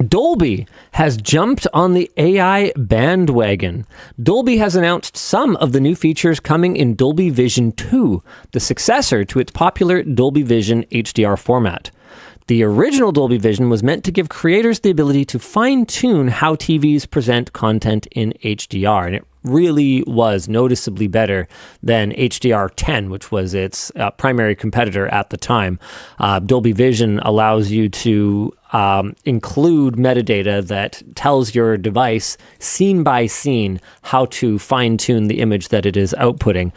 Dolby has jumped on the AI bandwagon. Dolby has announced some of the new features coming in Dolby Vision 2, the successor to its popular Dolby Vision HDR format. The original Dolby Vision was meant to give creators the ability to fine-tune how TVs present content in HDR, and it really was noticeably better than HDR10, which was its primary competitor at the time. Dolby Vision allows you to include metadata that tells your device, scene by scene, how to fine-tune the image that it is outputting.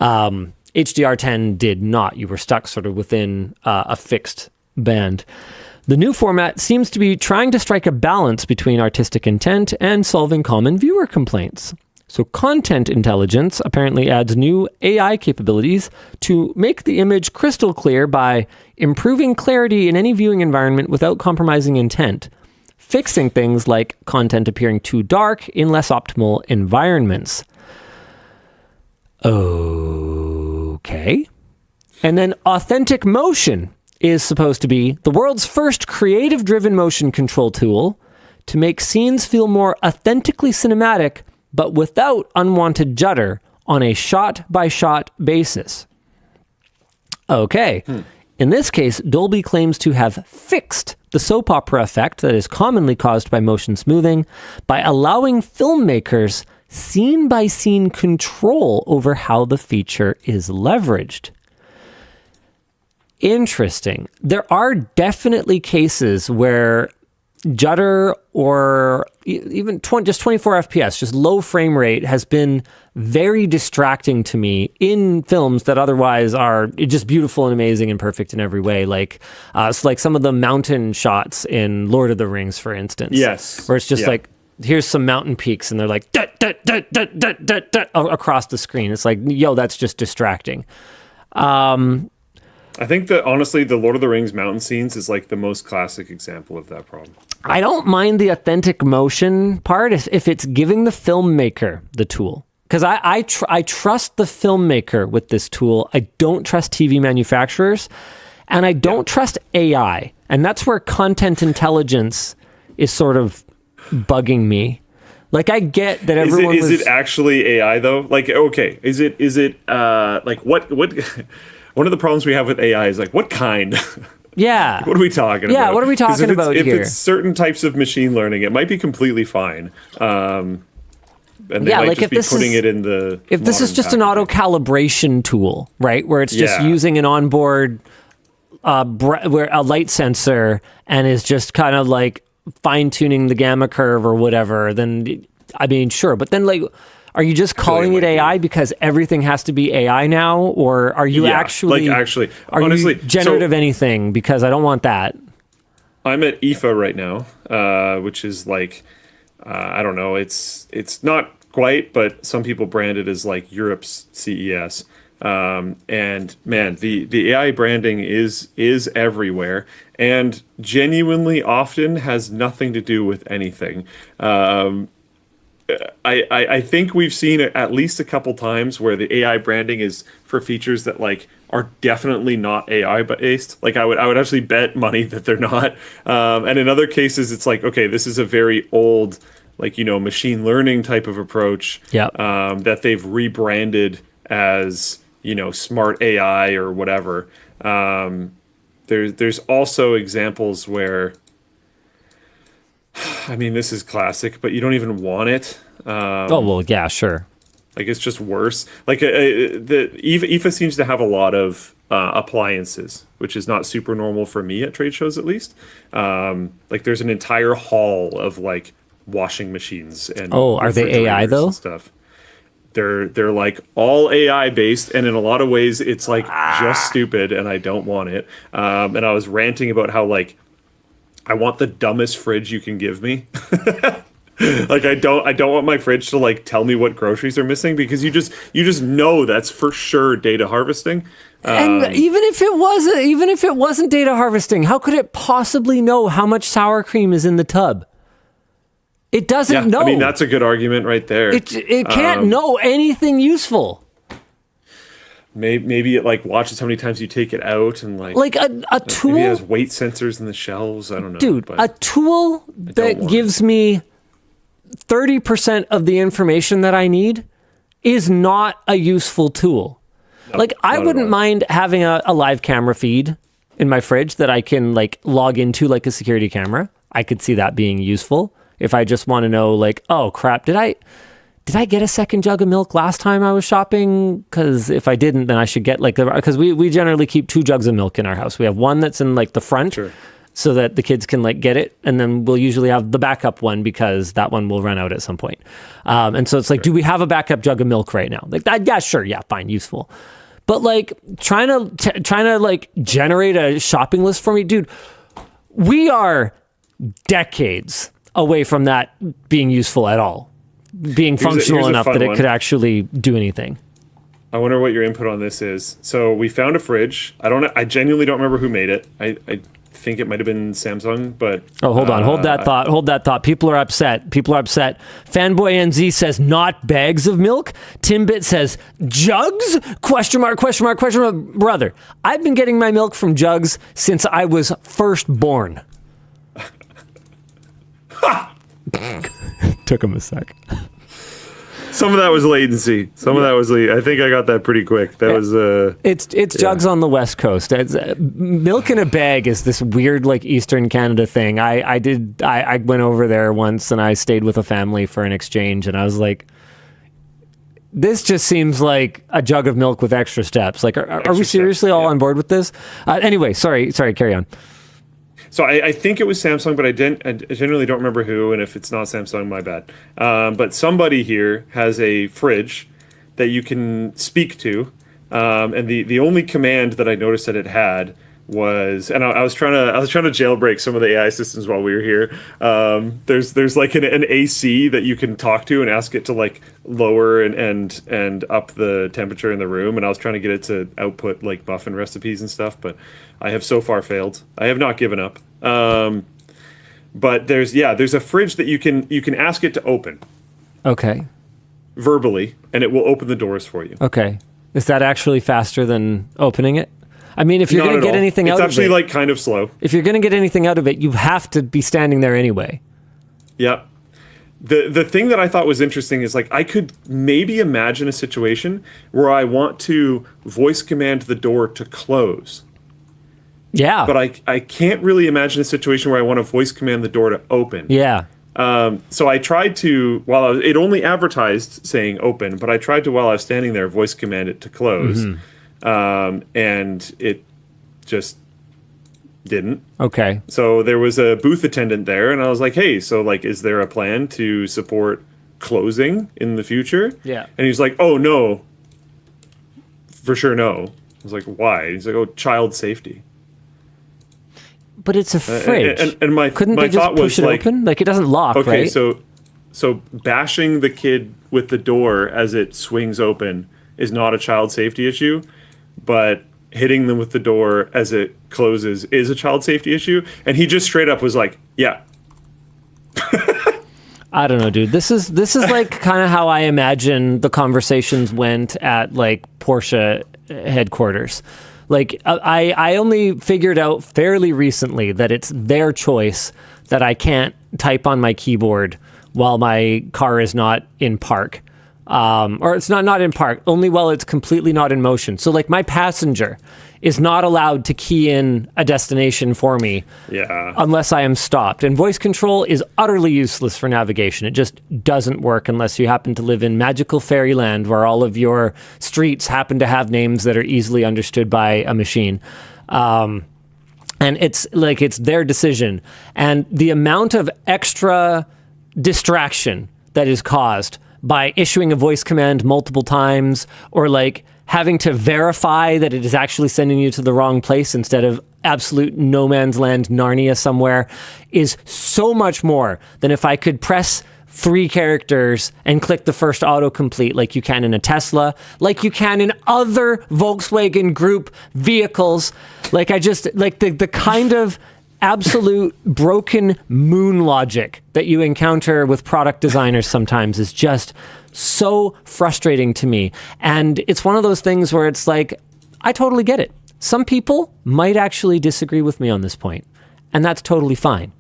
HDR10 did not. You were stuck sort of within a fixed band. The new format seems to be trying to strike a balance between artistic intent and solving common viewer complaints. So content intelligence apparently adds new AI capabilities to make the image crystal clear by improving clarity in any viewing environment without compromising intent, fixing things like content appearing too dark in less optimal environments. Okay. And then authentic motion is supposed to be the world's first creative-driven motion control tool to make scenes feel more authentically cinematic, but without unwanted judder on a shot-by-shot basis. Okay. In this case, Dolby claims to have fixed the soap opera effect that is commonly caused by motion smoothing by allowing filmmakers scene-by-scene control over how the feature is leveraged. Interesting. There are definitely cases where judder or even just 24 FPS, just low frame rate, has been very distracting to me in films that otherwise are just beautiful and amazing and perfect in every way. Like some of the mountain shots in Lord of the Rings, for instance. Yes. Where it's just like, here's some mountain peaks and they're like across the screen. It's like, yo, that's just distracting. I think that honestly, the Lord of the Rings mountain scenes is like the most classic example of that problem. I don't mind the authentic motion part if it's giving the filmmaker the tool. Because I trust the filmmaker with this tool. I don't trust TV manufacturers. And I don't trust AI. And that's where content intelligence is sort of bugging me. Like, I get that everyone is it actually AI though? Like, okay, is it like what one of the problems we have with AI is like, what kind? Yeah. What are we talking about? Yeah, what are we talking about here? If it's certain types of machine learning, it might be completely fine. And they might just be putting it in the... If this is just an auto-calibration tool, right, where it's just using an onboard where a light sensor and is just kind of like fine-tuning the gamma curve or whatever, then, I mean, sure. But then, like... Are you just calling it AI because everything has to be AI now? Or are you honestly, you generative anything? Because I don't want that. I'm at IFA right now, which is like, I don't know, it's not quite, but some people brand it as like Europe's CES. And man, the AI branding is everywhere and genuinely often has nothing to do with anything. I think we've seen it at least a couple times where the AI branding is for features that like are definitely not AI based. Like I would actually bet money that they're not. And in other cases, it's like, okay, this is a very old, like, you know, machine learning type of approach that they've rebranded as, you know, smart AI or whatever. There's also examples where, I mean, this is classic, but you don't even want it. Yeah, sure. Like, it's just worse. Like, the IFA seems to have a lot of appliances, which is not super normal for me at trade shows, at least. Like, there's an entire hall of, like, washing machines. And are they AI, though? Stuff. They're like all AI based, and in a lot of ways, it's, like, just stupid, and I don't want it. And I was ranting about how, like, I want the dumbest fridge you can give me. Like I don't want my fridge to like tell me what groceries are missing because you just know that's for sure data harvesting. And even if it wasn't data harvesting, how could it possibly know how much sour cream is in the tub? It doesn't know. I mean, that's a good argument right there. It can't know anything useful. maybe it like watches how many times you take it out, and Like a tool. maybe it has weight sensors in the shelves. I don't know, Dude, but a tool that gives me 30% of the information that I need is not a useful tool. No, like, I not at wouldn't all. mind having a live camera feed in my fridge that I can like log into like a security camera. I could see that being useful if I just want to know like, oh crap, did I get a second jug of milk last time I was shopping? Because if I didn't, then I should get like because we generally keep 2 jugs of milk in our house. We have one that's in like the front, Sure. so that the kids can like get it, and then we'll usually have the backup one because that one will run out at some point. And so it's like, do we have a backup jug of milk right now? Like that? Yeah, sure, yeah, fine, useful. But like trying to like generate a shopping list for me, dude. We are decades away from that being useful at all. Being functional here's a enough fun that it one. could actually do anything. I wonder what your input on this is. So we found a fridge. I genuinely don't remember who made it. I think it might have been Samsung, but Oh, hold on. Hold that thought. People are upset. Fanboy NZ says not bags of milk. Timbit says jugs? Question mark. Brother, I've been getting my milk from jugs since I was first born. Took him a sec. some of that was latency. I think I got that pretty quick. That was It's jugs on the West Coast. It's, milk in a bag is this weird like Eastern Canada thing. I went over there once and I stayed with a family for an exchange, and I was like, this just seems like a jug of milk with extra steps. Like, are we seriously all on board with this? Anyway, sorry, carry on. So I think it was Samsung, but I generally don't remember who, and if it's not Samsung, my bad. But somebody here has a fridge that you can speak to, and the only command that I noticed that it had was, and I was trying to jailbreak some of the AI systems while we were here. There's like an AC that you can talk to and ask it to like lower and up the temperature in the room, and I was trying to get it to output like muffin recipes and stuff, but I have so far failed. I have not given up. But there's a fridge that you can ask it to open Okay. verbally, and it will open the doors for you. Okay. Is that actually faster than opening it? I mean, if you're Not going at to get all. anything out of it, it's actually like kind of slow. if you're going to get anything out of it, you have to be standing there anyway. Yep. The thing that I thought was interesting is like I could maybe imagine a situation where I want to voice command the door to close. Yeah. But I can't really imagine a situation where I want to voice command the door to open. Yeah. So I tried to, it only advertised saying open, but I tried to, while I was standing there, voice command it to close. And it just didn't. Okay. So there was a booth attendant there, and I was like, hey, so like, is there a plan to support closing in the future? Yeah. And he's like, oh, no. For sure, no. I was like, why? He's like, oh, child safety. But it's a fridge. And my Couldn't my they just thought was push it like, open? Like, it doesn't lock, okay, right? so bashing the kid with the door as it swings open is not a child safety issue, but hitting them with the door as it closes is a child safety issue. And he just straight up was like, yeah. I don't know, dude. This is like kind of how I imagine the conversations went at like Porsche headquarters. Like I only figured out fairly recently that it's their choice that I can't type on my keyboard while my car is not in park. Or it's not in park, only while it's completely not in motion. So like my passenger is not allowed to key in a destination for me unless I am stopped. And voice control is utterly useless for navigation. It just doesn't work unless you happen to live in magical fairyland where all of your streets happen to have names that are easily understood by a machine. And it's like, it's their decision. And the amount of extra distraction that is caused by issuing a voice command multiple times, or like having to verify that it is actually sending you to the wrong place instead of absolute no man's land Narnia somewhere, is so much more than if I could press 3 characters and click the first autocomplete like you can in a Tesla, like you can in other Volkswagen Group vehicles. Like I just, like the kind of absolute broken moon logic that you encounter with product designers sometimes is just so frustrating to me. And it's one of those things where it's like, I totally get it. Some people might actually disagree with me on this point, and that's totally fine.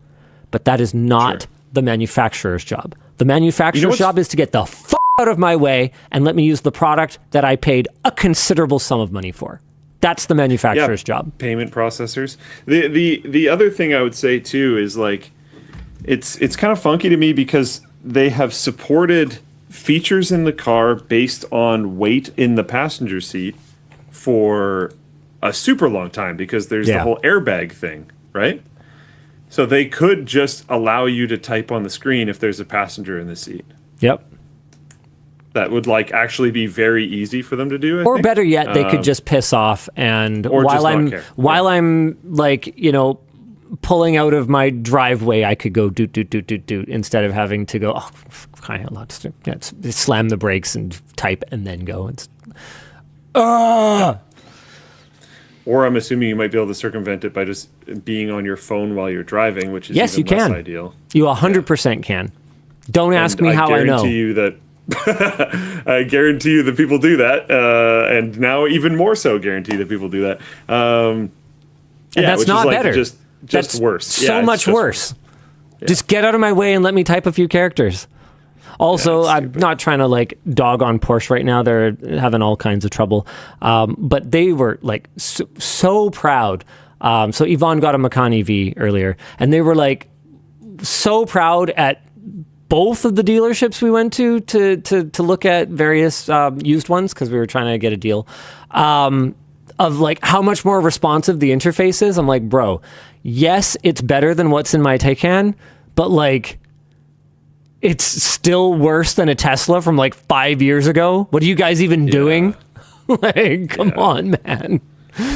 But that is not the manufacturer's job. The manufacturer's job is to get the fuck out of my way and let me use the product that I paid a considerable sum of money for. That's the manufacturer's job. Payment processors. The other thing I would say too is like, it's kind of funky to me because they have supported features in the car based on weight in the passenger seat for a super long time because there's the whole airbag thing, right? So they could just allow you to type on the screen if there's a passenger in the seat. Yep. That would like actually be very easy for them to do. Or better yet, they could just piss off and while I'm like, you know, pulling out of my driveway, I could go doot instead of having to go, slam the brakes and type and then go. Or I'm assuming you might be able to circumvent it by just being on your phone while you're driving, which is even less ideal. You 100% can. Don't ask me how I know. I guarantee you that people do that, and now even more so guarantee that people do that. And that's not better. Just that's worse. So much worse. Yeah. Just get out of my way and let me type a few characters. Also, I'm not trying to like dog on Porsche right now. They're having all kinds of trouble. But they were like so proud. So Yvonne got a Macan EV earlier, and they were like so proud at both of the dealerships we went to look at various used ones because we were trying to get a deal of like how much more responsive the interface is. I'm like, bro, yes, it's better than what's in my Taycan, but like, it's still worse than a Tesla from like 5 years ago. What are you guys even doing? Like, come on, man.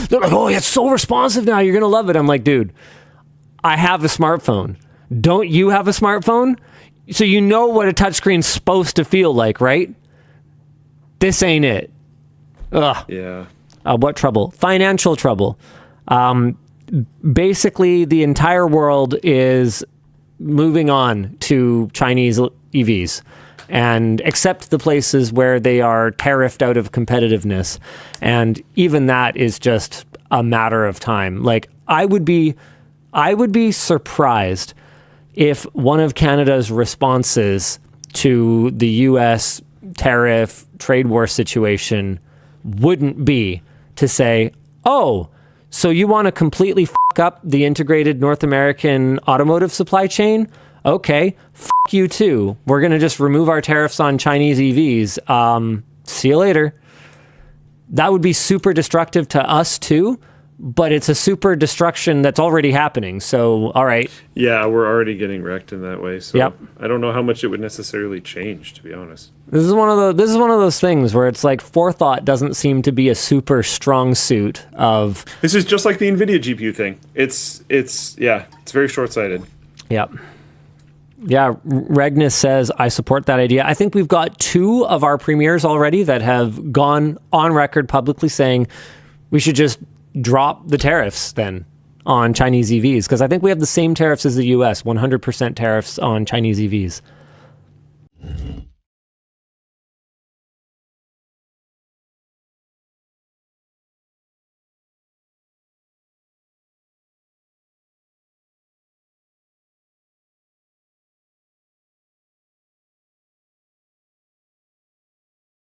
They're like, oh, it's so responsive now. You're going to love it. I'm like, dude, I have a smartphone. Don't you have a smartphone? So you know what a touchscreen's supposed to feel like, right? This ain't it. Ugh. Yeah. What trouble? Financial trouble. Basically, the entire world is moving on to Chinese EVs, and except the places where they are tariffed out of competitiveness. And even that is just a matter of time. Like, I would be surprised if one of Canada's responses to the US tariff trade war situation wouldn't be to say, oh, so you want to completely fuck up the integrated North American automotive supply chain? Okay, fuck you too. We're going to just remove our tariffs on Chinese EVs. See you later. That would be super destructive to us too, but it's a super destruction that's already happening. So, all right. Yeah, we're already getting wrecked in that way. So yep. I don't know how much it would necessarily change, to be honest. This is one of those things where it's like forethought doesn't seem to be a super strong suit of. This is just like the NVIDIA GPU thing. It's very short-sighted. Yep. Yeah, Regnus says, I support that idea. I think we've got 2 of our premiers already that have gone on record publicly saying we should just drop the tariffs then on Chinese EVs, because I think we have the same tariffs as the US, 100% tariffs on Chinese EVs.